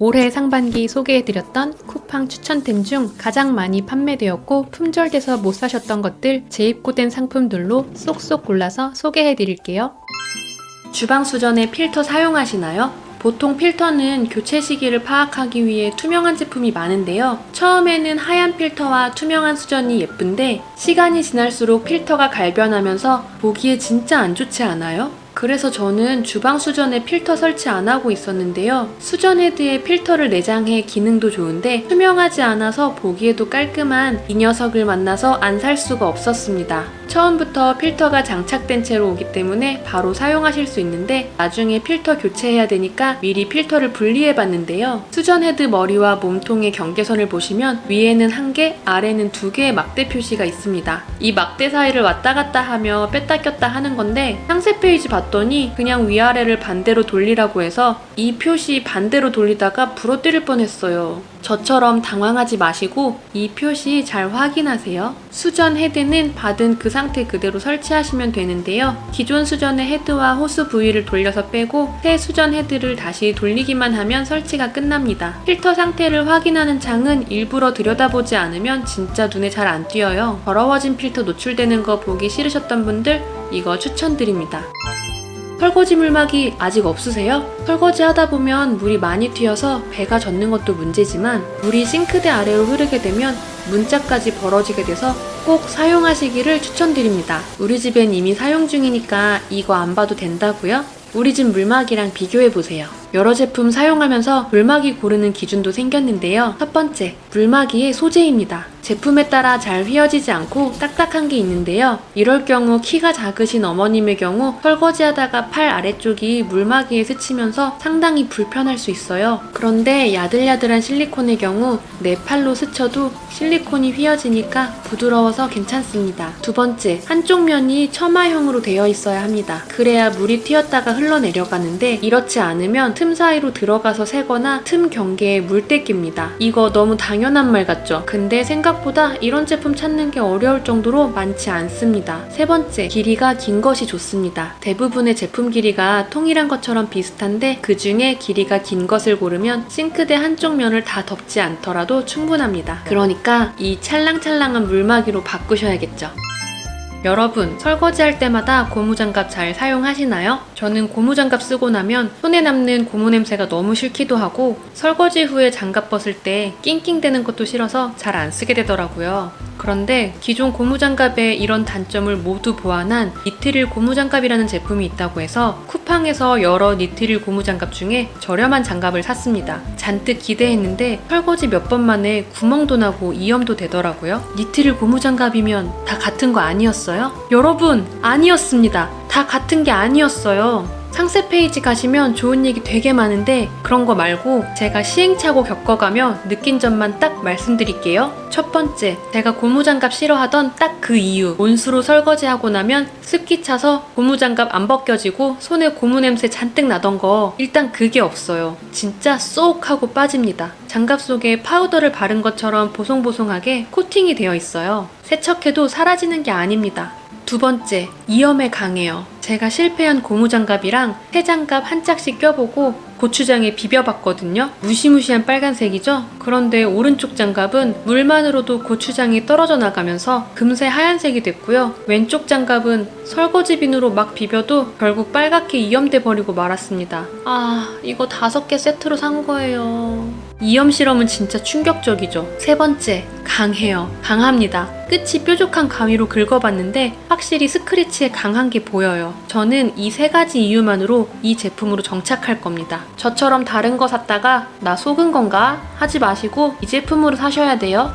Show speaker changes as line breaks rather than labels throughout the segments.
올해 상반기 소개해드렸던 쿠팡 추천템 중 가장 많이 판매되었고 품절돼서 못 사셨던 것들 재입고된 상품들로 쏙쏙 골라서 소개해드릴게요. 주방 수전에 필터 사용하시나요? 보통 필터는 교체 시기를 파악하기 위해 투명한 제품이 많은데요. 처음에는 하얀 필터와 투명한 수전이 예쁜데 시간이 지날수록 필터가 갈변하면서 보기에 진짜 안 좋지 않아요? 그래서 저는 주방 수전에 필터 설치 안 하고 있었는데요. 수전 헤드에 필터를 내장해 기능도 좋은데 투명하지 않아서 보기에도 깔끔한 이 녀석을 만나서 안 살 수가 없었습니다. 처음부터 필터가 장착된 채로 오기 때문에 바로 사용하실 수 있는데 나중에 필터 교체해야 되니까 미리 필터를 분리해 봤는데요. 수전 헤드 머리와 몸통의 경계선을 보시면 위에는 1개, 아래는 2개의 막대 표시가 있습니다. 이 막대 사이를 왔다 갔다 하며 뺐다 꼈다 하는 건데 상세 페이지 봤더니 그냥 위아래를 반대로 돌리라고 해서 이 표시 반대로 돌리다가 부러뜨릴 뻔했어요. 저처럼 당황하지 마시고 이 표시 잘 확인하세요. 수전 헤드는 받은 그 상태 그대로 설치하시면 되는데요. 기존 수전의 헤드와 호스 부위를 돌려서 빼고 새 수전 헤드를 다시 돌리기만 하면 설치가 끝납니다. 필터 상태를 확인하는 창은 일부러 들여다보지 않으면 진짜 눈에 잘 안 띄어요. 더러워진 필터 노출되는 거 보기 싫으셨던 분들 이거 추천드립니다. 설거지 물막이 아직 없으세요? 설거지 하다 보면 물이 많이 튀어서 배가 젖는 것도 문제지만 물이 싱크대 아래로 흐르게 되면 문짝까지 벌어지게 돼서 꼭 사용하시기를 추천드립니다. 우리 집엔 이미 사용 중이니까 이거 안 봐도 된다고요? 우리 집 물막이랑 비교해보세요. 여러 제품 사용하면서 물막이 고르는 기준도 생겼는데요. 첫 번째, 물막이의 소재입니다. 제품에 따라 잘 휘어지지 않고 딱딱한 게 있는데요. 이럴 경우 키가 작으신 어머님의 경우 설거지하다가 팔 아래쪽이 물막이에 스치면서 상당히 불편할 수 있어요. 그런데 야들야들한 실리콘의 경우 내 팔로 스쳐도 실리콘이 휘어지니까 부드러워서 괜찮습니다. 두 번째, 한쪽 면이 처마형으로 되어 있어야 합니다. 그래야 물이 튀었다가 흘러내려가는데 이렇지 않으면 틈 사이로 들어가서 새거나 틈 경계에 물때 낍니다. 이거 너무 당연한 말 같죠? 근데 생각보다 이런 제품 찾는 게 어려울 정도로 많지 않습니다. 세 번째, 길이가 긴 것이 좋습니다. 대부분의 제품 길이가 통일한 것처럼 비슷한데 그 중에 길이가 긴 것을 고르면 싱크대 한쪽 면을 다 덮지 않더라도 충분합니다. 그러니까 이 찰랑찰랑한 물막이로 바꾸셔야겠죠. 여러분, 설거지할 때마다 고무장갑 잘 사용하시나요? 저는 고무장갑 쓰고 나면 손에 남는 고무 냄새가 너무 싫기도 하고 설거지 후에 장갑 벗을 때 낑낑대는 것도 싫어서 잘 안 쓰게 되더라고요. 그런데 기존 고무장갑의 이런 단점을 모두 보완한 니트릴 고무장갑이라는 제품이 있다고 해서 쿠팡에서 여러 니트릴 고무장갑 중에 저렴한 장갑을 샀습니다. 잔뜩 기대했는데 설거지 몇 번 만에 구멍도 나고 이염도 되더라고요. 니트릴 고무장갑이면 다 같은 거 아니었어요? 여러분, 아니었습니다. 다 같은 게 아니었어요. 상세 페이지 가시면 좋은 얘기 되게 많은데 그런 거 말고 제가 시행착오 겪어가며 느낀 점만 딱 말씀드릴게요. 첫 번째, 제가 고무장갑 싫어하던 딱 그 이유. 온수로 설거지하고 나면 습기 차서 고무장갑 안 벗겨지고 손에 고무 냄새 잔뜩 나던 거 일단 그게 없어요. 진짜 쏙 하고 빠집니다. 장갑 속에 파우더를 바른 것처럼 보송보송하게 코팅이 되어 있어요. 세척해도 사라지는 게 아닙니다. 두 번째, 이염에 강해요. 제가 실패한 고무장갑이랑 새 장갑 한 짝씩 껴보고 고추장에 비벼봤거든요. 무시무시한 빨간색이죠? 그런데 오른쪽 장갑은 물만으로도 고추장이 떨어져 나가면서 금세 하얀색이 됐고요. 왼쪽 장갑은 설거지 비누로 막 비벼도 결국 빨갛게 이염돼 버리고 말았습니다. 아, 이거 5개 세트로 산 거예요. 이염 실험은 진짜 충격적이죠. 세 번째, 강해요. 강합니다. 끝이 뾰족한 가위로 긁어봤는데 확실히 스크래치에 강한 게 보여요. 저는 이 3가지 이유만으로 이 제품으로 정착할 겁니다. 저처럼 다른 거 샀다가 나 속은 건가? 하지 마시고 이 제품으로 사셔야 돼요.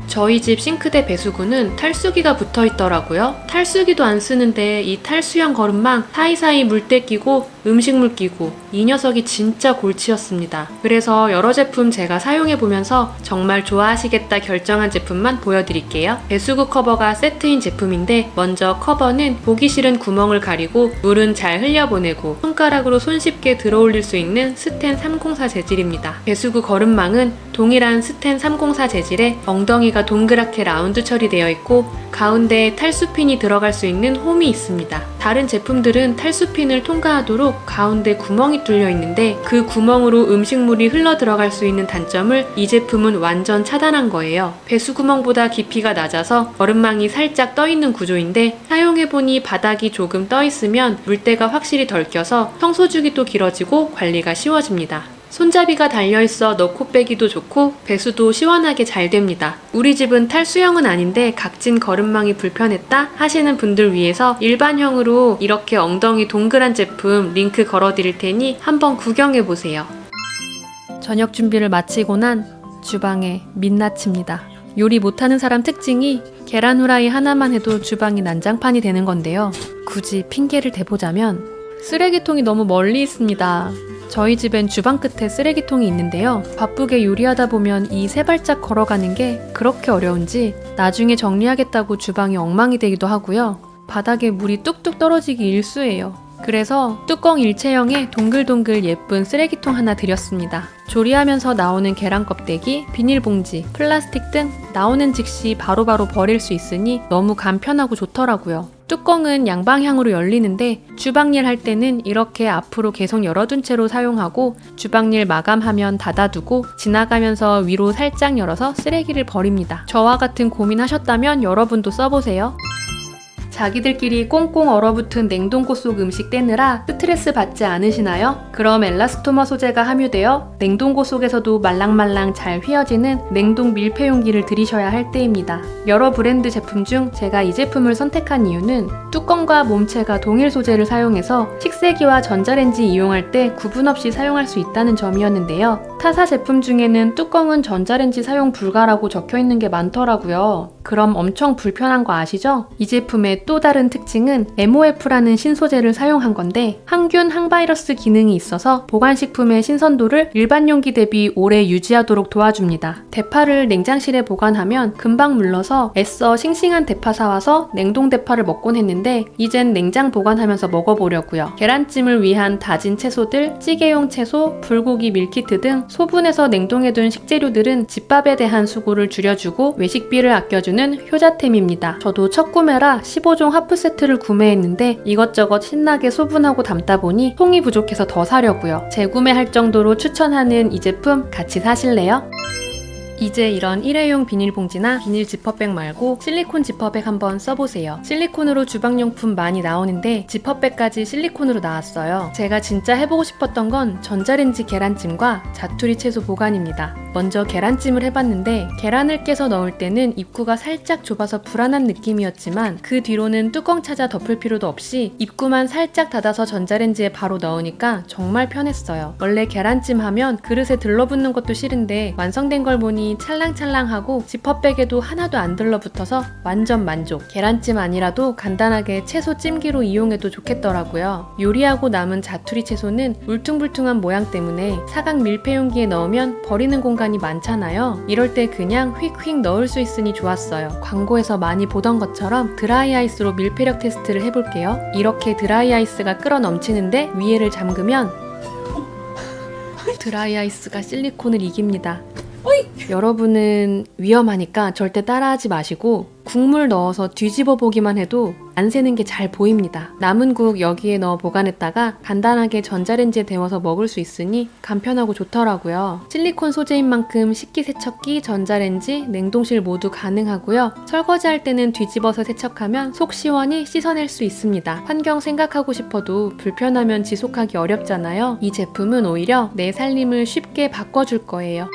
저희 집 싱크대 배수구는 탈수기가 붙어 있더라고요. 탈수기도 안 쓰는데 이 탈수형 거름망 사이사이 물때 끼고 음식물 끼고 이 녀석이 진짜 골치였습니다. 그래서 여러 제품 제가 사용해보면서 정말 좋아하시겠다 결정한 제품만 보여드릴게요. 배수구 커버가 세트인 제품인데 먼저 커버는 보기 싫은 구멍을 가리고 물은 잘 흘려보내고 손가락으로 손쉽게 들어올릴 수 있는 스텐 304 재질입니다. 배수구 거름망은 동일한 스텐 304 재질에 엉덩이가 주방기가 동그랗게 라운드 처리되어 있고 가운데에 탈수핀이 들어갈 수 있는 홈이 있습니다. 다른 제품들은 탈수핀을 통과하도록 가운데 구멍이 뚫려 있는데 그 구멍으로 음식물이 흘러 들어갈 수 있는 단점을 이 제품은 완전 차단한 거예요. 배수구멍보다 깊이가 낮아서 거름망이 살짝 떠 있는 구조인데 사용해보니 바닥이 조금 떠 있으면 물때가 확실히 덜 껴서 청소주기도 길어지고 관리가 쉬워집니다. 손잡이가 달려있어 넣고 빼기도 좋고 배수도 시원하게 잘 됩니다. 우리 집은 탈수형은 아닌데 각진 거름망이 불편했다 하시는 분들 위해서 일반형으로 이렇게 엉덩이 동그란 제품 링크 걸어드릴 테니 한번 구경해보세요. 저녁 준비를 마치고 난 주방에 민낯입니다. 요리 못하는 사람 특징이 계란 후라이 하나만 해도 주방이 난장판이 되는 건데요. 굳이 핑계를 대보자면 쓰레기통이 너무 멀리 있습니다. 저희 집엔 주방 끝에 쓰레기통이 있는데요. 바쁘게 요리하다 보면 이 세 발짝 걸어가는 게 그렇게 어려운지 나중에 정리하겠다고 주방이 엉망이 되기도 하고요. 바닥에 물이 뚝뚝 떨어지기 일쑤예요. 그래서 뚜껑 일체형의 동글동글 예쁜 쓰레기통 하나 드렸습니다. 조리하면서 나오는 계란 껍데기, 비닐봉지, 플라스틱 등 나오는 즉시 바로바로 버릴 수 있으니 너무 간편하고 좋더라고요. 뚜껑은 양방향으로 열리는데 주방일 할 때는 이렇게 앞으로 계속 열어둔 채로 사용하고 주방일 마감하면 닫아두고 지나가면서 위로 살짝 열어서 쓰레기를 버립니다. 저와 같은 고민하셨다면 여러분도 써보세요. 자기들끼리 꽁꽁 얼어붙은 냉동고 속 음식 떼느라 스트레스 받지 않으시나요? 그럼 엘라스토머 소재가 함유되어 냉동고 속에서도 말랑말랑 잘 휘어지는 냉동 밀폐용기를 들이셔야 할 때입니다. 여러 브랜드 제품 중 제가 이 제품을 선택한 이유는 뚜껑과 몸체가 동일 소재를 사용해서 식세기와 전자레인지 이용할 때 구분 없이 사용할 수 있다는 점이었는데요. 타사 제품 중에는 뚜껑은 전자레인지 사용 불가라고 적혀있는 게 많더라고요. 그럼 엄청 불편한 거 아시죠? 이 제품의 또 다른 특징은 MOF라는 신소재를 사용한 건데 항균, 항바이러스 기능이 있어서 보관식품의 신선도를 일반 용기 대비 오래 유지하도록 도와줍니다. 대파를 냉장실에 보관하면 금방 물러서 애써 싱싱한 대파 사와서 냉동 대파를 먹곤 했는데 이젠 냉장 보관하면서 먹어보려고요. 계란찜을 위한 다진 채소들, 찌개용 채소, 불고기 밀키트 등 소분해서 냉동해둔 식재료들은 집밥에 대한 수고를 줄여주고 외식비를 아껴주는 효자템입니다. 저도 첫 구매라 15종 하프 세트를 구매했는데 이것저것 신나게 소분하고 담다 보니 통이 부족해서 더 사려고요. 재구매할 정도로 추천하는 이 제품 같이 사실래요? 이제 이런 일회용 비닐봉지나 비닐 지퍼백 말고 실리콘 지퍼백 한번 써보세요. 실리콘으로 주방용품 많이 나오는데 지퍼백까지 실리콘으로 나왔어요. 제가 진짜 해보고 싶었던 건 전자레인지 계란찜과 자투리 채소 보관입니다. 먼저 계란찜을 해봤는데 계란을 깨서 넣을 때는 입구가 살짝 좁아서 불안한 느낌이었지만 그 뒤로는 뚜껑 찾아 덮을 필요도 없이 입구만 살짝 닫아서 전자레인지에 바로 넣으니까 정말 편했어요. 원래 계란찜 하면 그릇에 들러붙는 것도 싫은데 완성된 걸 보니 찰랑찰랑하고 지퍼백에도 하나도 안 들러붙어서 완전 만족. 계란찜 아니라도 간단하게 채소 찜기로 이용해도 좋겠더라고요. 요리하고 남은 자투리 채소는 울퉁불퉁한 모양 때문에 사각 밀폐용기에 넣으면 버리는 공간이 많잖아요. 이럴 때 그냥 휙휙 넣을 수 있으니 좋았어요. 광고에서 많이 보던 것처럼 드라이 아이스로 밀폐력 테스트를 해볼게요. 이렇게 드라이 아이스가 끓어 넘치는데 위에를 잠그면 드라이 아이스가 실리콘을 이깁니다. 여러분은 위험하니까 절대 따라하지 마시고 국물 넣어서 뒤집어 보기만 해도 안 새는 게 잘 보입니다. 남은 국 여기에 넣어 보관했다가 간단하게 전자레인지에 데워서 먹을 수 있으니 간편하고 좋더라고요. 실리콘 소재인 만큼 식기세척기, 전자레인지, 냉동실 모두 가능하고요. 설거지할 때는 뒤집어서 세척하면 속 시원히 씻어낼 수 있습니다. 환경 생각하고 싶어도 불편하면 지속하기 어렵잖아요. 이 제품은 오히려 내 살림을 쉽게 바꿔줄 거예요.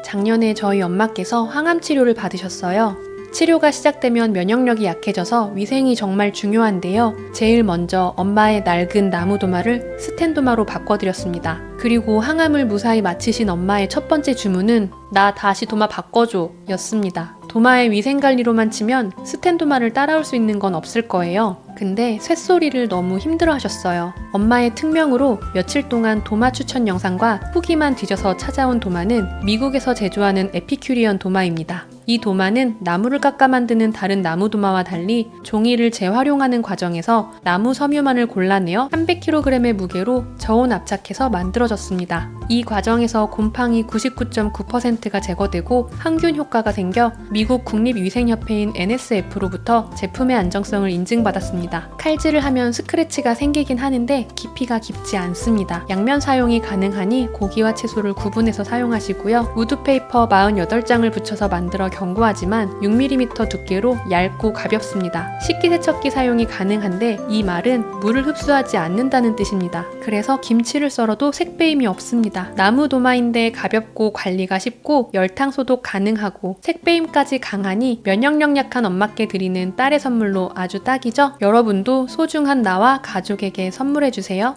작년에 저희 엄마께서 항암 치료를 받으셨어요. 치료가 시작되면 면역력이 약해져서 위생이 정말 중요한데요. 제일 먼저 엄마의 낡은 나무 도마를 스텐도마로 바꿔드렸습니다. 그리고 항암을 무사히 마치신 엄마의 첫 번째 주문은 나 다시 도마 바꿔줘 였습니다. 도마의 위생관리로만 치면 스텐도마를 따라올 수 있는 건 없을 거예요. 근데 쇳소리를 너무 힘들어 하셨어요. 엄마의 특명으로 며칠 동안 도마 추천 영상과 후기만 뒤져서 찾아온 도마는 미국에서 제조하는 에피큐리언 도마입니다. 이 도마는 나무를 깎아 만드는 다른 나무 도마와 달리 종이를 재활용하는 과정에서 나무 섬유만을 골라내어 300kg의 무게로 저온 압착해서 만들어졌습니다. 이 과정에서 곰팡이 99.9%가 제거되고 항균 효과가 생겨 미국 국립위생협회인 NSF로부터 제품의 안정성을 인증받았습니다. 칼질을 하면 스크래치가 생기긴 하는데 깊이가 깊지 않습니다. 양면 사용이 가능하니 고기와 채소를 구분해서 사용하시고요. 우드페이퍼 48장을 붙여서 만들어 견고하지만 6mm 두께로 얇고 가볍습니다. 식기세척기 사용이 가능한데 이 말은 물을 흡수하지 않는다는 뜻입니다. 그래서 김치를 썰어도 색배임이 없습니다. 나무 도마인데 가볍고 관리가 쉽고 열탕 소독 가능하고 색배임까지 강하니 면역력 약한 엄마께 드리는 딸의 선물로 아주 딱이죠? 여러분도 소중한 나와 가족에게 선물해주세요.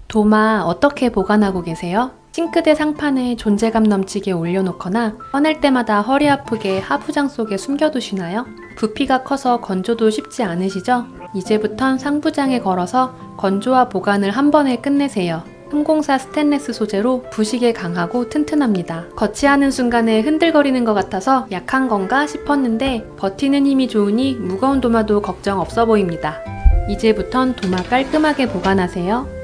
도마 어떻게 보관하고 계세요? 싱크대 상판에 존재감 넘치게 올려놓거나 꺼낼 때마다 허리 아프게 하부장 속에 숨겨두시나요? 부피가 커서 건조도 쉽지 않으시죠? 이제부턴 상부장에 걸어서 건조와 보관을 한 번에 끝내세요. 304 스테인리스 소재로 부식에 강하고 튼튼합니다. 거치하는 순간에 흔들거리는 것 같아서 약한 건가 싶었는데 버티는 힘이 좋으니 무거운 도마도 걱정 없어 보입니다. 이제부턴 도마 깔끔하게 보관하세요.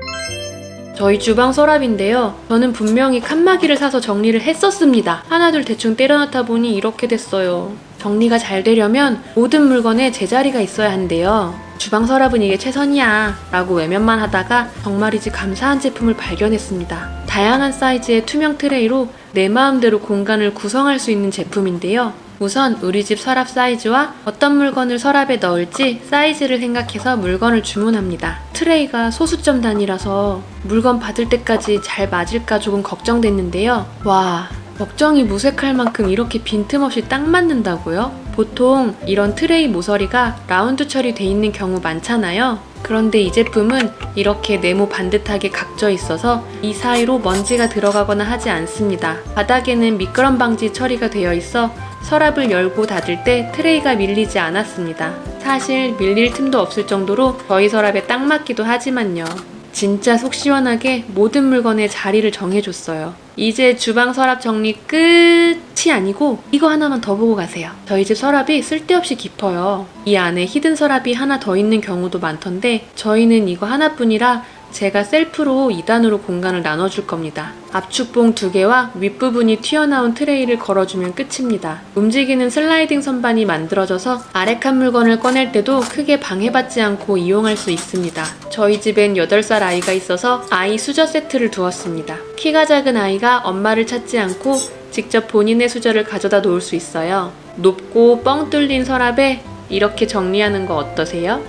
저희 주방 서랍인데요. 저는 분명히 칸막이를 사서 정리를 했었습니다. 하나둘 대충 때려놨다 보니 이렇게 됐어요. 정리가 잘 되려면 모든 물건에 제자리가 있어야 한대요. 주방 서랍은 이게 최선이야 라고 외면만 하다가 정말이지 감사한 제품을 발견했습니다. 다양한 사이즈의 투명 트레이로 내 마음대로 공간을 구성할 수 있는 제품인데요. 우선 우리 집 서랍 사이즈와 어떤 물건을 서랍에 넣을지 사이즈를 생각해서 물건을 주문합니다. 트레이가 소수점 단위라서 물건 받을 때까지 잘 맞을까 조금 걱정됐는데요. 와, 걱정이 무색할 만큼 이렇게 빈틈없이 딱 맞는다고요? 보통 이런 트레이 모서리가 라운드 처리돼 있는 경우 많잖아요. 그런데 이 제품은 이렇게 네모 반듯하게 각져 있어서 이 사이로 먼지가 들어가거나 하지 않습니다. 바닥에는 미끄럼 방지 처리가 되어 있어 서랍을 열고 닫을 때 트레이가 밀리지 않았습니다. 사실 밀릴 틈도 없을 정도로 저희 서랍에 딱 맞기도 하지만요. 진짜 속 시원하게 모든 물건에 자리를 정해줬어요. 이제 주방 서랍 정리 끝이 아니고 이거 하나만 더 보고 가세요. 저희 집 서랍이 쓸데없이 깊어요. 이 안에 히든 서랍이 하나 더 있는 경우도 많던데 저희는 이거 하나뿐이라 제가 셀프로 2단으로 공간을 나눠줄 겁니다. 압축봉 2개와 윗부분이 튀어나온 트레이를 걸어주면 끝입니다. 움직이는 슬라이딩 선반이 만들어져서 아래 칸 물건을 꺼낼 때도 크게 방해받지 않고 이용할 수 있습니다. 저희 집엔 8살 아이가 있어서 아이 수저 세트를 두었습니다. 키가 작은 아이가 엄마를 찾지 않고 직접 본인의 수저를 가져다 놓을 수 있어요. 높고 뻥 뚫린 서랍에 이렇게 정리하는 거 어떠세요?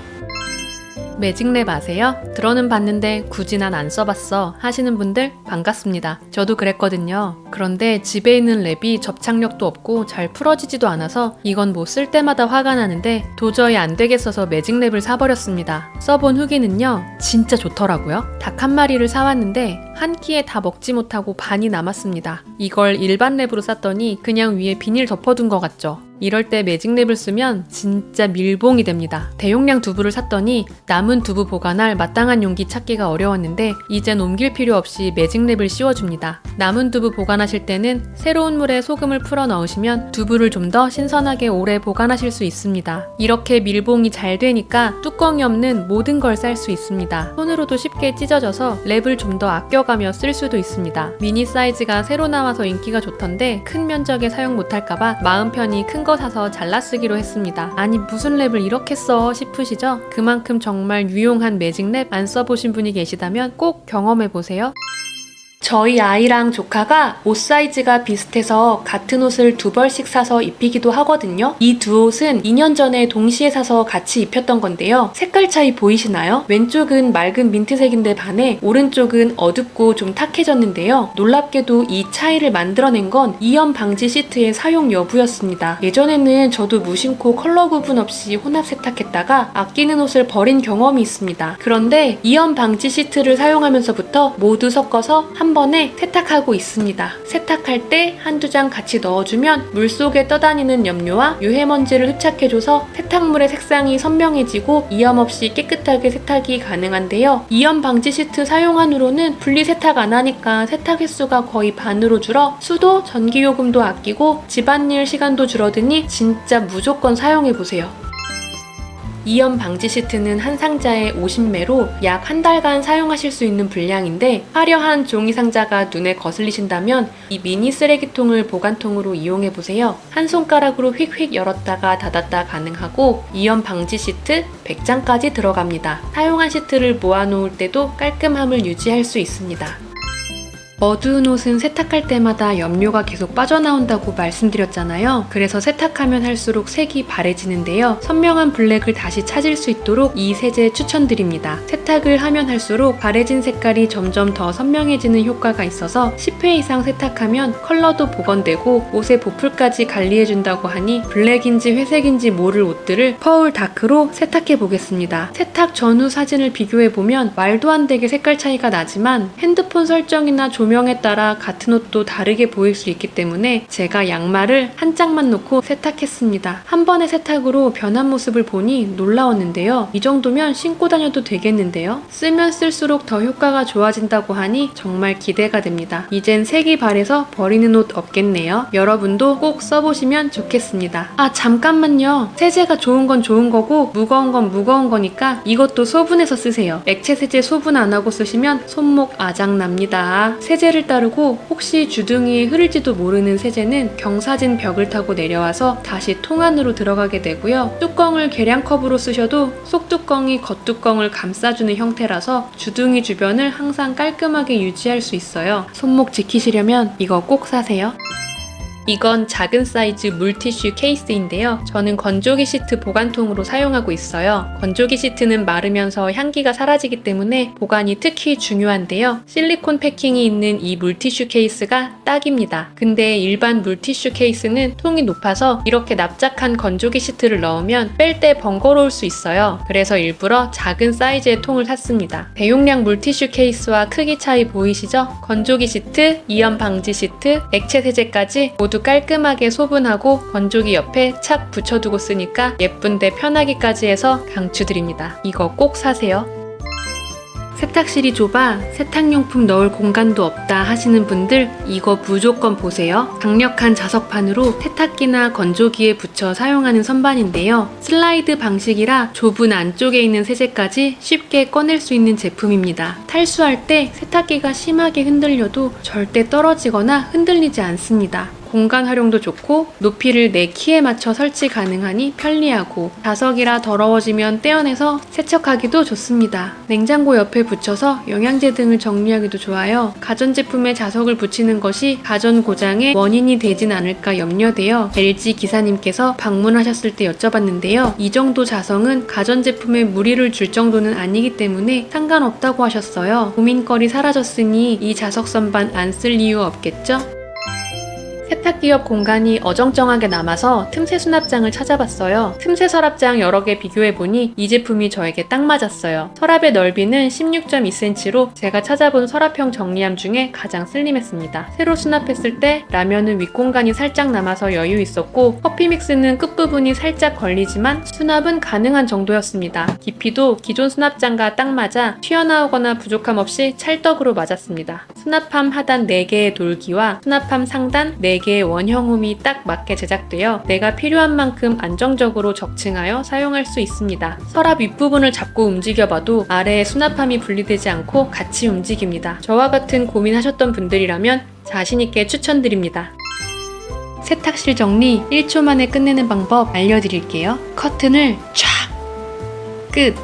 매직랩 아세요? 들어는 봤는데 굳이 난 안 써봤어 하시는 분들 반갑습니다. 저도 그랬거든요. 그런데 집에 있는 랩이 접착력도 없고 잘 풀어지지도 않아서 이건 뭐 쓸 때마다 화가 나는데 도저히 안 되겠어서 매직랩을 사버렸습니다. 써본 후기는요 진짜 좋더라고요. 닭 한 마리를 사왔는데 한 끼에 다 먹지 못하고 반이 남았습니다. 이걸 일반 랩으로 쌌더니 그냥 위에 비닐 덮어둔 것 같죠? 이럴 때 매직랩을 쓰면 진짜 밀봉이 됩니다. 대용량 두부를 샀더니 남은 두부 보관할 마땅한 용기 찾기가 어려웠는데 이젠 옮길 필요 없이 매직랩을 씌워줍니다. 남은 두부 보관하실 때는 새로운 물에 소금을 풀어 넣으시면 두부를 좀 더 신선하게 오래 보관하실 수 있습니다. 이렇게 밀봉이 잘 되니까 뚜껑이 없는 모든 걸 쌀 수 있습니다. 손으로도 쉽게 찢어져서 랩을 좀 더 아껴가며 쓸 수도 있습니다. 미니 사이즈가 새로 나와서 인기가 좋던데 큰 면적에 사용 못할까봐 마음 편히 큰 거 사서 잘라 쓰기로 했습니다. 아니 무슨 랩을 이렇게 써 싶으시죠? 그만큼 정말 유용한 매직랩 안 써보신 분이 계시다면 꼭 경험해보세요. 저희 아이랑 조카가 옷 사이즈가 비슷해서 같은 옷을 2벌씩 사서 입히기도 하거든요. 이 두 옷은 2년 전에 동시에 사서 같이 입혔던 건데요. 색깔 차이 보이시나요? 왼쪽은 맑은 민트색인데 반해 오른쪽은 어둡고 좀 탁해졌는데요. 놀랍게도 이 차이를 만들어낸 건 이염 방지 시트의 사용 여부였습니다. 예전에는 저도 무심코 컬러 구분 없이 혼합 세탁했다가 아끼는 옷을 버린 경험이 있습니다. 그런데 이염 방지 시트를 사용하면서부터 모두 섞어서 한 번에 세탁하고 있습니다. 세탁할 때 한두 장 같이 넣어주면 물속에 떠다니는 염료와 유해먼지를 흡착해줘서 세탁물의 색상이 선명해지고 이염 없이 깨끗하게 세탁이 가능한데요. 이염 방지 시트 사용한 후로는 분리 세탁 안 하니까 세탁 횟수가 거의 반으로 줄어 수도, 전기요금도 아끼고 집안일 시간도 줄어드니 진짜 무조건 사용해보세요. 이염 방지 시트는 한 상자에 50매로 약 한 달간 사용하실 수 있는 분량인데 화려한 종이 상자가 눈에 거슬리신다면 이 미니 쓰레기통을 보관통으로 이용해보세요. 한 손가락으로 휙휙 열었다가 닫았다 가능하고 이염 방지 시트 100장까지 들어갑니다. 사용한 시트를 모아놓을 때도 깔끔함을 유지할 수 있습니다. 어두운 옷은 세탁할 때마다 염료가 계속 빠져나온다고 말씀드렸잖아요. 그래서 세탁하면 할수록 색이 바래지는데요. 선명한 블랙을 다시 찾을 수 있도록 이 세제 추천드립니다. 세탁을 하면 할수록 바래진 색깔이 점점 더 선명해지는 효과가 있어서 10회 이상 세탁하면 컬러도 복원되고 옷의 보풀까지 관리해준다고 하니 블랙인지 회색인지 모를 옷들을 퍼울 다크로 세탁해 보겠습니다. 세탁 전후 사진을 비교해보면 말도 안 되게 색깔 차이가 나지만 핸드폰 설정이나 조명에 따라 같은 옷도 다르게 보일 수 있기 때문에 제가 양말을 한 짝만 놓고 세탁했습니다. 한 번의 세탁으로 변한 모습을 보니 놀라웠는데요. 이 정도면 신고 다녀도 되겠는데요. 쓰면 쓸수록 더 효과가 좋아진다고 하니 정말 기대가 됩니다. 이젠 색이 바래서 버리는 옷 없겠네요. 여러분도 꼭 써보시면 좋겠습니다. 아 잠깐만요. 세제가 좋은 건 좋은 거고 무거운 건 무거운 거니까 이것도 소분해서 쓰세요. 액체 세제 소분 안 하고 쓰시면 손목 아작납니다. 세제를 따르고 혹시 주둥이에 흐를지도 모르는 세제는 경사진 벽을 타고 내려와서 다시 통 안으로 들어가게 되고요. 뚜껑을 계량컵으로 쓰셔도 속뚜껑이 겉뚜껑을 감싸주는 형태라서 주둥이 주변을 항상 깔끔하게 유지할 수 있어요. 손목 지키시려면 이거 꼭 사세요. 이건 작은 사이즈 물티슈 케이스인데요. 저는 건조기 시트 보관통으로 사용하고 있어요. 건조기 시트는 마르면서 향기가 사라지기 때문에 보관이 특히 중요한데요. 실리콘 패킹이 있는 이 물티슈 케이스가 딱입니다. 근데 일반 물티슈 케이스는 통이 높아서 이렇게 납작한 건조기 시트를 넣으면 뺄 때 번거로울 수 있어요. 그래서 일부러 작은 사이즈의 통을 샀습니다. 대용량 물티슈 케이스와 크기 차이 보이시죠? 건조기 시트, 이염 방지 시트, 액체 세제까지 모두 깔끔하게 소분하고 건조기 옆에 착 붙여두고 쓰니까 예쁜데 편하기까지 해서 강추드립니다. 이거 꼭 사세요. 세탁실이 좁아 세탁용품 넣을 공간도 없다 하시는 분들 이거 무조건 보세요. 강력한 자석판으로 세탁기나 건조기에 붙여 사용하는 선반인데요. 슬라이드 방식이라 좁은 안쪽에 있는 세제까지 쉽게 꺼낼 수 있는 제품입니다. 탈수할 때 세탁기가 심하게 흔들려도 절대 떨어지거나 흔들리지 않습니다. 공간 활용도 좋고 높이를 내 키에 맞춰 설치 가능하니 편리하고 자석이라 더러워지면 떼어내서 세척하기도 좋습니다. 냉장고 옆에 붙여서 영양제 등을 정리하기도 좋아요. 가전제품에 자석을 붙이는 것이 가전 고장의 원인이 되진 않을까 염려되어 LG 기사님께서 방문하셨을 때 여쭤봤는데요. 이 정도 자석은 가전제품에 무리를 줄 정도는 아니기 때문에 상관없다고 하셨어요. 고민거리 사라졌으니 이 자석 선반 안 쓸 이유 없겠죠? 세탁기 옆 공간이 어정쩡하게 남아서 틈새 수납장을 찾아봤어요. 틈새 서랍장 여러 개 비교해보니 이 제품이 저에게 딱 맞았어요. 서랍의 넓이는 16.2cm로 제가 찾아본 서랍형 정리함 중에 가장 슬림했습니다. 새로 수납했을 때 라면은 윗공간이 살짝 남아서 여유 있었고 커피 믹스는 끝부분이 살짝 걸리지만 수납은 가능한 정도였습니다. 깊이도 기존 수납장과 딱 맞아 튀어나오거나 부족함 없이 찰떡으로 맞았습니다. 수납함 하단 4개의 돌기와 수납함 상단 4개의 원형홈이 딱 맞게 제작되어 내가 필요한 만큼 안정적으로 적층하여 사용할 수 있습니다. 서랍 윗부분을 잡고 움직여봐도 아래에 수납함이 분리되지 않고 같이 움직입니다. 저와 같은 고민하셨던 분들이라면 자신있게 추천드립니다. 세탁실 정리 1초 만에 끝내는 방법 알려드릴게요. 커튼을 쫙! 끝!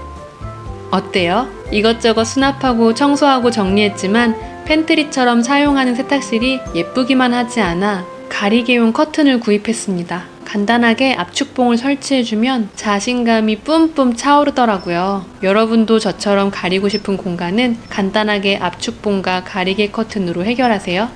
어때요? 이것저것 수납하고 청소하고 정리했지만 팬트리처럼 사용하는 세탁실이 예쁘기만 하지 않아 가리개용 커튼을 구입했습니다. 간단하게 압축봉을 설치해주면 자신감이 뿜뿜 차오르더라고요. 여러분도 저처럼 가리고 싶은 공간은 간단하게 압축봉과 가리개 커튼으로 해결하세요.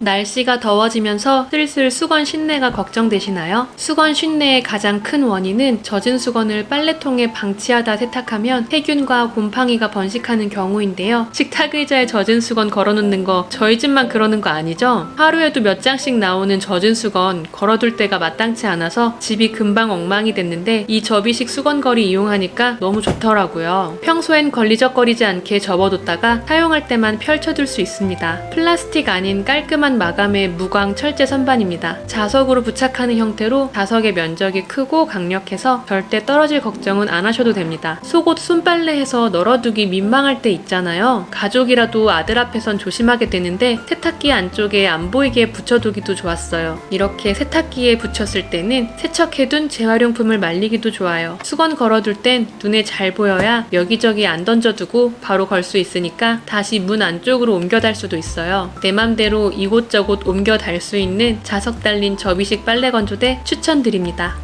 날씨가 더워지면서 슬슬 수건 쉰내가 걱정되시나요? 수건 쉰내의 가장 큰 원인은 젖은 수건을 빨래통에 방치하다 세탁하면 세균과 곰팡이가 번식하는 경우인데요. 식탁 의자에 젖은 수건 걸어놓는 거 저희 집만 그러는 거 아니죠? 하루에도 몇 장씩 나오는 젖은 수건 걸어둘 때가 마땅치 않아서 집이 금방 엉망이 됐는데 이 접이식 수건걸이 이용하니까 너무 좋더라고요. 평소엔 걸리적거리지 않게 접어뒀다가 사용할 때만 펼쳐둘 수 있습니다. 플라스틱 아닌 깔끔한 마감의 무광 철제 선반입니다. 자석으로 부착하는 형태로 자석의 면적이 크고 강력해서 절대 떨어질 걱정은 안 하셔도 됩니다. 속옷 손빨래해서 널어두기 민망할 때 있잖아요. 가족이라도 아들 앞에선 조심하게 되는데 세탁기 안쪽에 안 보이게 붙여두기도 좋았어요. 이렇게 세탁기에 붙였을 때는 세척해둔 재활용품을 말리기도 좋아요. 수건 걸어둘 땐 눈에 잘 보여야 여기저기 안 던져두고 바로 걸 수 있으니까 다시 문 안쪽으로 옮겨 달 수도 있어요. 내 맘대로 이곳저곳 옮겨 달 수 있는 자석 달린 접이식 빨래 건조대 추천드립니다.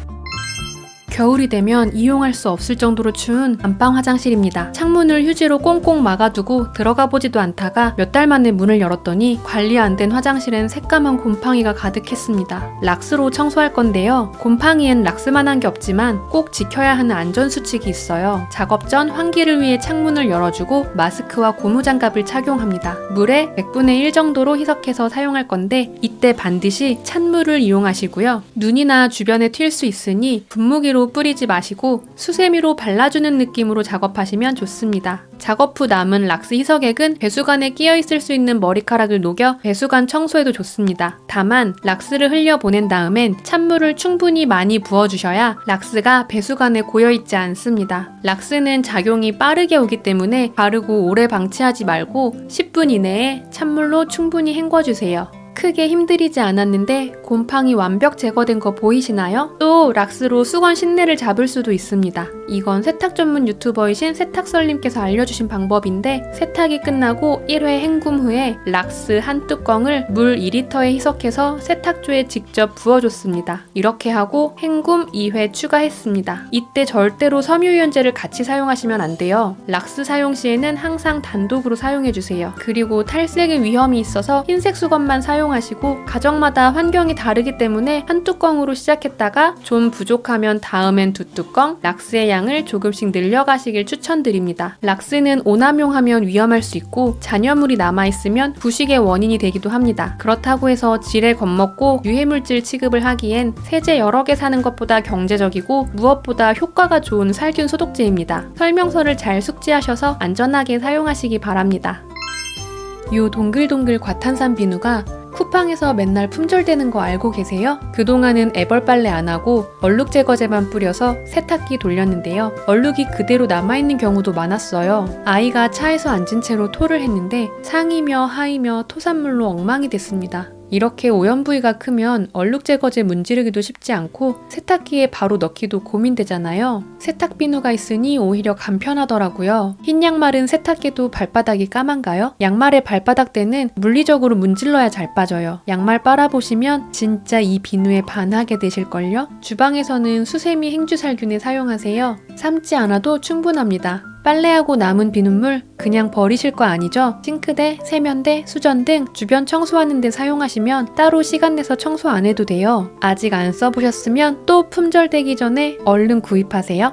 겨울이 되면 이용할 수 없을 정도로 추운 안방 화장실입니다. 창문을 휴지로 꽁꽁 막아두고 들어가 보지도 않다가 몇 달 만에 문을 열었더니 관리 안 된 화장실엔 새까만 곰팡이가 가득했습니다. 락스로 청소할 건데요. 곰팡이엔 락스만한 게 없지만 꼭 지켜야 하는 안전수칙이 있어요. 작업 전 환기를 위해 창문을 열어주고 마스크와 고무장갑을 착용합니다. 물에 100분의 1 정도로 희석해서 사용할 건데 이때 반드시 찬물을 이용하시고요. 눈이나 주변에 튈 수 있으니 분무기로 뿌리지 마시고 수세미로 발라주는 느낌으로 작업하시면 좋습니다. 작업 후 남은 락스 희석액은 배수관에 끼어 있을 수 있는 머리카락을 녹여 배수관 청소에도 좋습니다. 다만 락스를 흘려 보낸 다음엔 찬물을 충분히 많이 부어주셔야 락스가 배수관에 고여있지 않습니다. 락스는 작용이 빠르게 오기 때문에 바르고 오래 방치하지 말고 10분 이내에 찬물로 충분히 헹궈주세요. 크게 힘들이지 않았는데 곰팡이 완벽 제거된 거 보이시나요? 또 락스로 수건 쉰내를 잡을 수도 있습니다. 이건 세탁 전문 유튜버이신 세탁설님께서 알려주신 방법인데 세탁이 끝나고 1회 헹굼 후에 락스 한 뚜껑을 물 2리터에 희석해서 세탁조에 직접 부어줬습니다. 이렇게 하고 헹굼 2회 추가했습니다. 이때 절대로 섬유유연제를 같이 사용하시면 안 돼요. 락스 사용 시에는 항상 단독으로 사용해주세요. 그리고 탈색의 위험이 있어서 흰색 수건만 사용하시고 가정마다 환경이 다르기 때문에 한 뚜껑으로 시작했다가 좀 부족하면 다음엔 2뚜껑, 락스의 양을 조금씩 늘려가시길 추천드립니다. 락스는 오남용하면 위험할 수 있고 잔여물이 남아있으면 부식의 원인이 되기도 합니다. 그렇다고 해서 질에 겁먹고 유해물질 취급을 하기엔 세제 여러 개 사는 것보다 경제적이고 무엇보다 효과가 좋은 살균 소독제입니다. 설명서를 잘 숙지하셔서 안전하게 사용하시기 바랍니다. 요 동글동글 과탄산 비누가 쿠팡에서 맨날 품절되는 거 알고 계세요? 그동안은 애벌 빨래 안 하고 얼룩 제거제만 뿌려서 세탁기 돌렸는데요. 얼룩이 그대로 남아있는 경우도 많았어요. 아이가 차에서 앉은 채로 토를 했는데 상이며 하이며 토산물로 엉망이 됐습니다. 이렇게 오염 부위가 크면 얼룩 제거제 문지르기도 쉽지 않고 세탁기에 바로 넣기도 고민되잖아요. 세탁 비누가 있으니 오히려 간편하더라고요. 흰 양말은 세탁해도 발바닥이 까만가요? 양말의 발바닥대는 물리적으로 문질러야 잘 빠져요. 양말 빨아보시면 진짜 이 비누에 반하게 되실걸요? 주방에서는 수세미 행주살균에 사용하세요. 삶지 않아도 충분합니다. 빨래하고 남은 비눗물 그냥 버리실 거 아니죠? 싱크대, 세면대, 수전 등 주변 청소하는 데 사용하시면 따로 시간 내서 청소 안 해도 돼요. 아직 안 써보셨으면 또 품절되기 전에 얼른 구입하세요.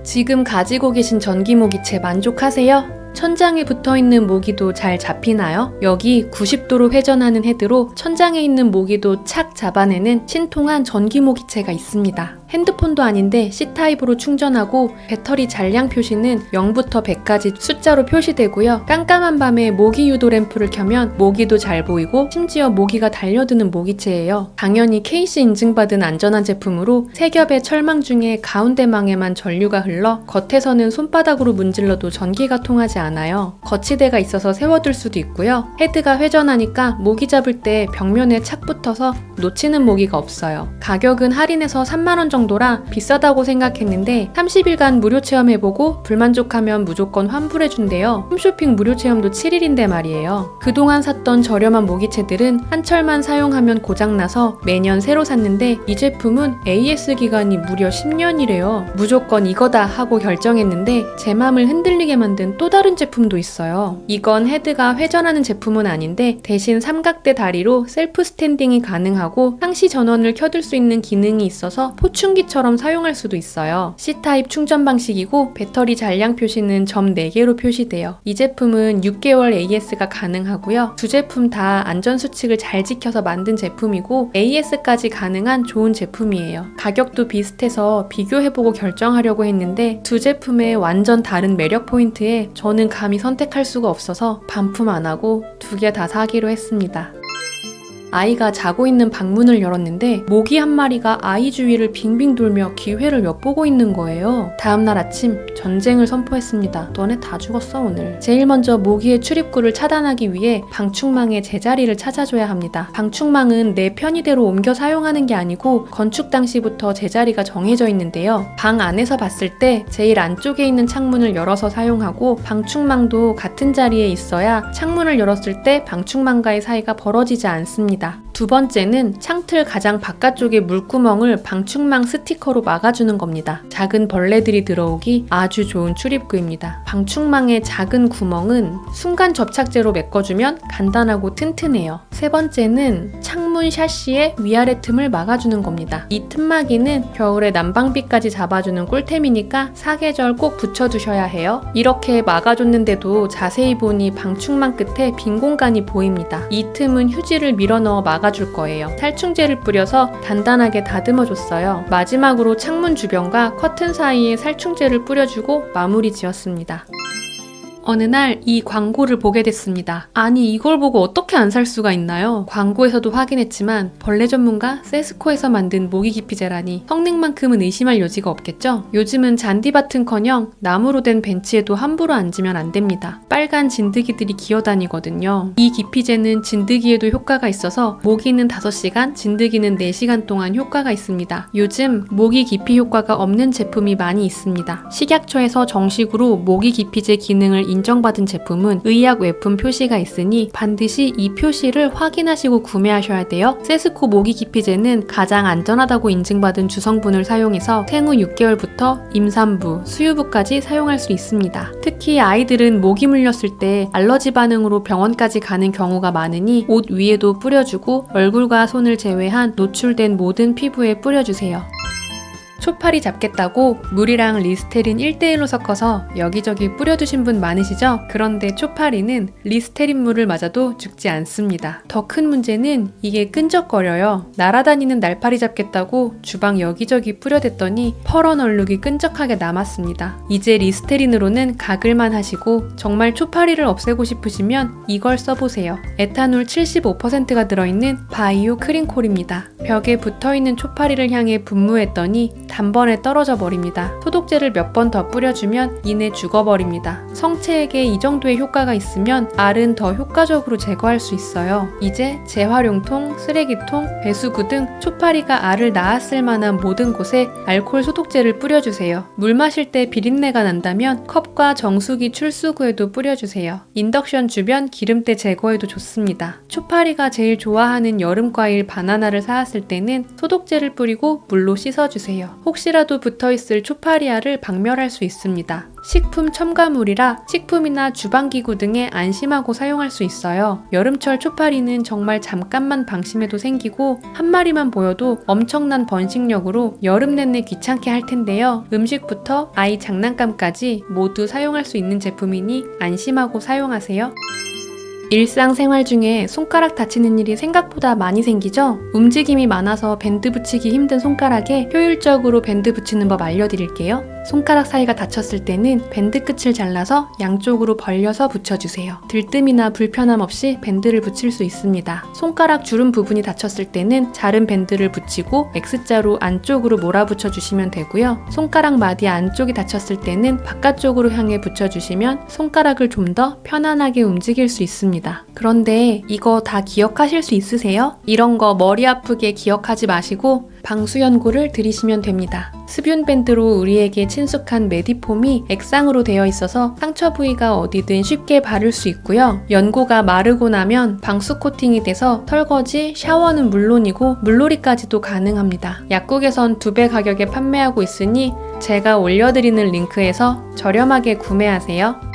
지금 가지고 계신 전기 모기채 만족하세요? 천장에 붙어있는 모기도 잘 잡히나요? 여기 90도로 회전하는 헤드로 천장에 있는 모기도 착 잡아내는 신통한 전기 모기채가 있습니다. 핸드폰도 아닌데 C타입으로 충전하고 배터리 잔량 표시는 0부터 100까지 숫자로 표시되고요. 깜깜한 밤에 모기 유도 램프를 켜면 모기도 잘 보이고 심지어 모기가 달려드는 모기채예요. 당연히 KC 인증받은 안전한 제품으로 세 겹의 철망 중에 가운데 망에만 전류가 흘러 겉에서는 손바닥으로 문질러도 전기가 통하지 않아요. 거치대가 있어서 세워둘 수도 있고요. 헤드가 회전하니까 모기 잡을 때 벽면에 착 붙어서 놓치는 모기가 없어요. 가격은 할인해서 3만원 정도 정도라 비싸다고 생각했는데 30일간 무료 체험해보고 불만족하면 무조건 환불해준대요. 홈쇼핑 무료 체험도 7일인데 말이에요. 그동안 샀던 저렴한 모기채들은 한철만 사용하면 고장나서 매년 새로 샀는데 이 제품은 AS 기간이 무려 10년이래요. 무조건 이거다 하고 결정했는데 제 맘을 흔들리게 만든 또 다른 제품도 있어요. 이건 헤드가 회전하는 제품은 아닌데 대신 삼각대 다리로 셀프 스탠딩이 가능하고 상시 전원을 켜둘 수 있는 기능이 있어서 포충기처럼 사용할 수도 있어요. C타입 충전 방식이고 배터리 잔량 표시는 점 4개로 표시돼요. 이 제품은 6개월 AS가 가능하고요. 두 제품 다 안전수칙을 잘 지켜서 만든 제품이고 AS까지 가능한 좋은 제품이에요. 가격도 비슷해서 비교해보고 결정하려고 했는데 두 제품의 완전 다른 매력 포인트에 저는 감히 선택할 수가 없어서 반품 안 하고 두 개 다 사기로 했습니다. 아이가 자고 있는 방문을 열었는데 모기 한 마리가 아이 주위를 빙빙 돌며 기회를 엿보고 있는 거예요. 다음날 아침 전쟁을 선포했습니다. 너네 다 죽었어 오늘. 제일 먼저 모기의 출입구를 차단하기 위해 방충망의 제자리를 찾아줘야 합니다. 방충망은 내 편의대로 옮겨 사용하는 게 아니고 건축 당시부터 제자리가 정해져 있는데요. 방 안에서 봤을 때 제일 안쪽에 있는 창문을 열어서 사용하고 방충망도 같은 자리에 있어야 창문을 열었을 때 방충망과의 사이가 벌어지지 않습니다. 두 번째는 창틀 가장 바깥쪽의 물구멍을 방충망 스티커로 막아주는 겁니다. 작은 벌레들이 들어오기 아주 좋은 출입구입니다. 방충망의 작은 구멍은 순간 접착제로 메꿔주면 간단하고 튼튼해요. 세 번째는 창문 샤시의 위아래 틈을 막아주는 겁니다. 이 틈막이는 겨울에 난방비까지 잡아주는 꿀템이니까 사계절 꼭 붙여두셔야 해요. 이렇게 막아줬는데도 자세히 보니 방충망 끝에 빈 공간이 보입니다. 이 틈은 휴지를 밀어넣어 막아줄 거예요. 살충제를 뿌려서 단단하게 다듬어줬어요. 마지막으로 창문 주변과 커튼 사이에 살충제를 뿌려주고 마무리 지었습니다. 어느 날 이 광고를 보게 됐습니다. 아니 이걸 보고 어떻게 안 살 수가 있나요? 광고에서도 확인했지만 벌레 전문가 세스코에서 만든 모기 기피제라니 성능만큼은 의심할 여지가 없겠죠? 요즘은 잔디밭은커녕 나무로 된 벤치에도 함부로 앉으면 안 됩니다. 빨간 진드기들이 기어다니거든요. 이 기피제는 진드기에도 효과가 있어서 모기는 5시간, 진드기는 4시간 동안 효과가 있습니다. 요즘 모기 기피 효과가 없는 제품이 많이 있습니다. 식약처에서 정식으로 모기 기피제 기능을 인정받은 제품은 의약 외품 표시가 있으니 반드시 이 표시를 확인하시고 구매하셔야 돼요. 세스코 모기 기피제는 가장 안전하다고 인증받은 주성분을 사용해서 생후 6개월부터 임산부, 수유부까지 사용할 수 있습니다. 특히 아이들은 모기 물렸을 때 알러지 반응으로 병원까지 가는 경우가 많으니 옷 위에도 뿌려주고 얼굴과 손을 제외한 노출된 모든 피부에 뿌려주세요. 초파리 잡겠다고 물이랑 리스테린 1:1로 섞어서 여기저기 뿌려두신 분 많으시죠? 그런데 초파리는 리스테린 물을 맞아도 죽지 않습니다. 더 큰 문제는 이게 끈적거려요. 날아다니는 날파리 잡겠다고 주방 여기저기 뿌려댔더니 펄어 얼룩이 끈적하게 남았습니다. 이제 리스테린으로는 가글만 하시고 정말 초파리를 없애고 싶으시면 이걸 써보세요. 에탄올 75%가 들어있는 바이오 크린콜입니다. 벽에 붙어있는 초파리를 향해 분무했더니 단번에 떨어져 버립니다. 소독제를 몇 번 더 뿌려주면 이내 죽어버립니다. 성체에게 이 정도의 효과가 있으면 알은 더 효과적으로 제거할 수 있어요. 이제 재활용통, 쓰레기통, 배수구 등 초파리가 알을 낳았을 만한 모든 곳에 알코올 소독제를 뿌려주세요. 물 마실 때 비린내가 난다면 컵과 정수기 출수구에도 뿌려주세요. 인덕션 주변 기름때 제거에도 좋습니다. 초파리가 제일 좋아하는 여름 과일 바나나를 사왔을 때는 소독제를 뿌리고 물로 씻어주세요. 혹시라도 붙어있을 초파리알을 박멸할 수 있습니다. 식품 첨가물이라 식품이나 주방기구 등에 안심하고 사용할 수 있어요. 여름철 초파리는 정말 잠깐만 방심해도 생기고 한 마리만 보여도 엄청난 번식력으로 여름 내내 귀찮게 할 텐데요. 음식부터 아이 장난감까지 모두 사용할 수 있는 제품이니 안심하고 사용하세요. 일상생활 중에 손가락 다치는 일이 생각보다 많이 생기죠? 움직임이 많아서 밴드 붙이기 힘든 손가락에 효율적으로 밴드 붙이는 법 알려드릴게요. 손가락 사이가 다쳤을 때는 밴드 끝을 잘라서 양쪽으로 벌려서 붙여주세요. 들뜸이나 불편함 없이 밴드를 붙일 수 있습니다. 손가락 주름 부분이 다쳤을 때는 자른 밴드를 붙이고 X자로 안쪽으로 몰아붙여 주시면 되고요. 손가락 마디 안쪽이 다쳤을 때는 바깥쪽으로 향해 붙여주시면 손가락을 좀 더 편안하게 움직일 수 있습니다. 그런데 이거 다 기억하실 수 있으세요? 이런 거 머리 아프게 기억하지 마시고 방수연고를 들이시면 됩니다. 습윤 밴드로 우리에게 친숙한 메디폼이 액상으로 되어 있어서 상처 부위가 어디든 쉽게 바를 수 있고요. 연고가 마르고 나면 방수 코팅이 돼서 설거지, 샤워는 물론이고 물놀이까지도 가능합니다. 약국에선 2배 가격에 판매하고 있으니 제가 올려드리는 링크에서 저렴하게 구매하세요.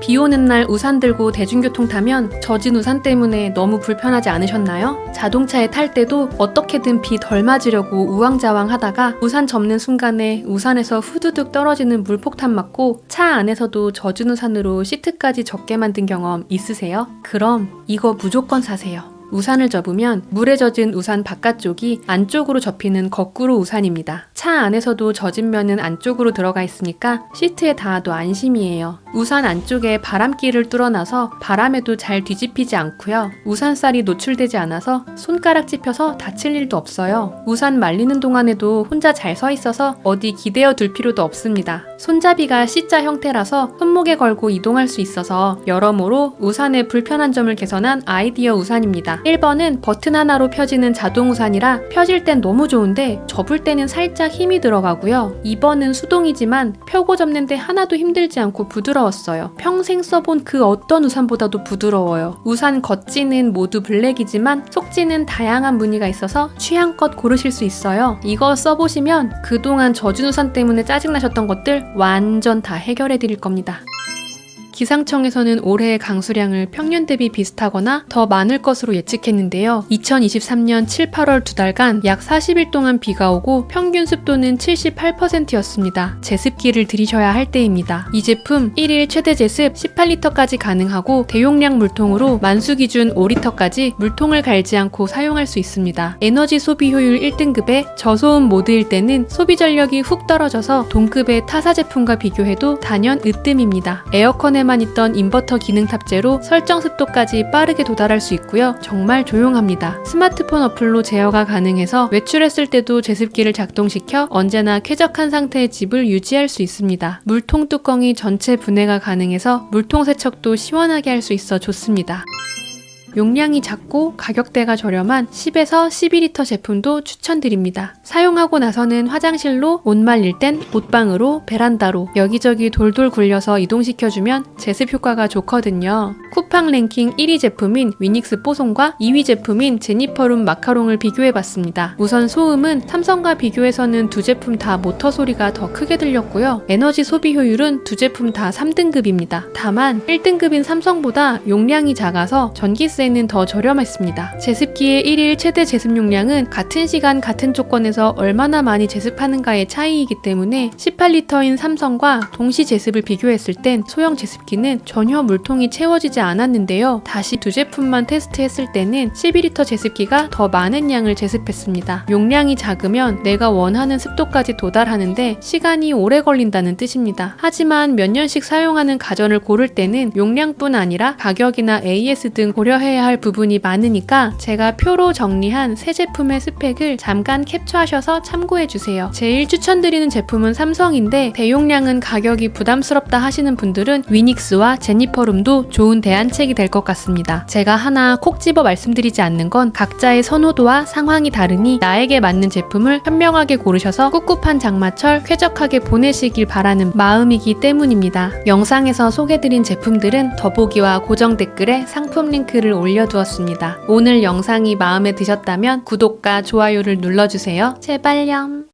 비 오는 날 우산 들고 대중교통 타면 젖은 우산 때문에 너무 불편하지 않으셨나요? 자동차에 탈 때도 어떻게든 비 덜 맞으려고 우왕좌왕 하다가 우산 접는 순간에 우산에서 후두둑 떨어지는 물폭탄 맞고 차 안에서도 젖은 우산으로 시트까지 젖게 만든 경험 있으세요? 그럼 이거 무조건 사세요. 우산을 접으면 물에 젖은 우산 바깥쪽이 안쪽으로 접히는 거꾸로 우산입니다. 차 안에서도 젖은 면은 안쪽으로 들어가 있으니까 시트에 닿아도 안심이에요. 우산 안쪽에 바람길을 뚫어놔서 바람에도 잘 뒤집히지 않고요. 우산살이 노출되지 않아서 손가락 찝혀서 다칠 일도 없어요. 우산 말리는 동안에도 혼자 잘 서 있어서 어디 기대어 둘 필요도 없습니다. 손잡이가 C자 형태라서 손목에 걸고 이동할 수 있어서 여러모로 우산의 불편한 점을 개선한 아이디어 우산입니다. 1번은 버튼 하나로 펴지는 자동 우산이라 펴질 땐 너무 좋은데 접을 때는 살짝 힘이 들어가고요. 2번은 수동이지만 펴고 접는데 하나도 힘들지 않고 부드러웠어요. 평생 써본 그 어떤 우산보다도 부드러워요. 우산 겉지는 모두 블랙이지만 속지는 다양한 무늬가 있어서 취향껏 고르실 수 있어요. 이거 써보시면 그동안 젖은 우산 때문에 짜증나셨던 것들 완전 다 해결해 드릴 겁니다. 기상청에서는 올해의 강수량을 평년 대비 비슷하거나 더 많을 것으로 예측했는데요. 2023년 7, 8월 2달간 약 40일 동안 비가 오고 평균 습도는 78%였습니다. 제습기를 들이셔야 할 때입니다. 이 제품 1일 최대 제습 18리터까지 가능하고 대용량 물통으로 만수 기준 5리터까지 물통을 갈지 않고 사용할 수 있습니다. 에너지 소비 효율 1등급의 저소음 모드일 때는 소비 전력이 훅 떨어져서 동급의 타사 제품과 비교해도 단연 으뜸입니다. 에어컨에 만 있던 인버터 기능 탑재로 설정 습도까지 빠르게 도달할 수 있고요. 정말 조용합니다. 스마트폰 어플로 제어가 가능해서 외출했을 때도 제습기를 작동시켜 언제나 쾌적한 상태의 집을 유지할 수 있습니다. 물통 뚜껑이 전체 분해가 가능해서 물통 세척도 시원하게 할 수 있어 좋습니다. 용량이 작고 가격대가 저렴한 10에서 12리터 제품도 추천드립니다. 사용하고 나서는 화장실로, 옷 말릴 땐 옷방으로, 베란다로 여기저기 돌돌 굴려서 이동시켜주면 제습 효과가 좋거든요. 쿠팡 랭킹 1위 제품인 위닉스 뽀송과 2위 제품인 제니퍼룸 마카롱을 비교해봤습니다. 우선 소음은 삼성과 비교해서는 두 제품 다 모터 소리가 더 크게 들렸고요. 에너지 소비 효율은 두 제품 다 3등급입니다. 다만 1등급인 삼성보다 용량이 작아서 전기세 는 더 저렴했습니다. 제습기의 1일 최대 제습 용량은 같은 시간 같은 조건에서 얼마나 많이 제습하는가의 차이이기 때문에 18리터인 삼성과 동시 제습을 비교했을 땐 소형 제습기는 전혀 물통이 채워지지 않았는데요. 다시 두 제품만 테스트했을 때는 12리터 제습기가 더 많은 양을 제습했습니다. 용량이 작으면 내가 원하는 습도까지 도달하는데 시간이 오래 걸린다는 뜻입니다. 하지만 몇 년씩 사용하는 가전을 고를 때는 용량뿐 아니라 가격이나 AS 등 고려해야 할 부분이 많으니까 제가 표로 정리한 새 제품의 스펙을 잠깐 캡처하셔서 참고해주세요. 제일 추천드리는 제품은 삼성인데 대용량은 가격이 부담스럽다 하시는 분들은 위닉스와 제니퍼룸도 좋은 대안책이 될 것 같습니다. 제가 하나 콕 집어 말씀드리지 않는 건 각자의 선호도와 상황이 다르니 나에게 맞는 제품을 현명하게 고르셔서 꿉꿉한 장마철 쾌적하게 보내시길 바라는 마음이기 때문입니다. 영상에서 소개드린 제품들은 더보기와 고정 댓글에 상품 링크를 올려두었습니다. 오늘 영상이 마음에 드셨다면 구독과 좋아요를 눌러주세요. 제발요.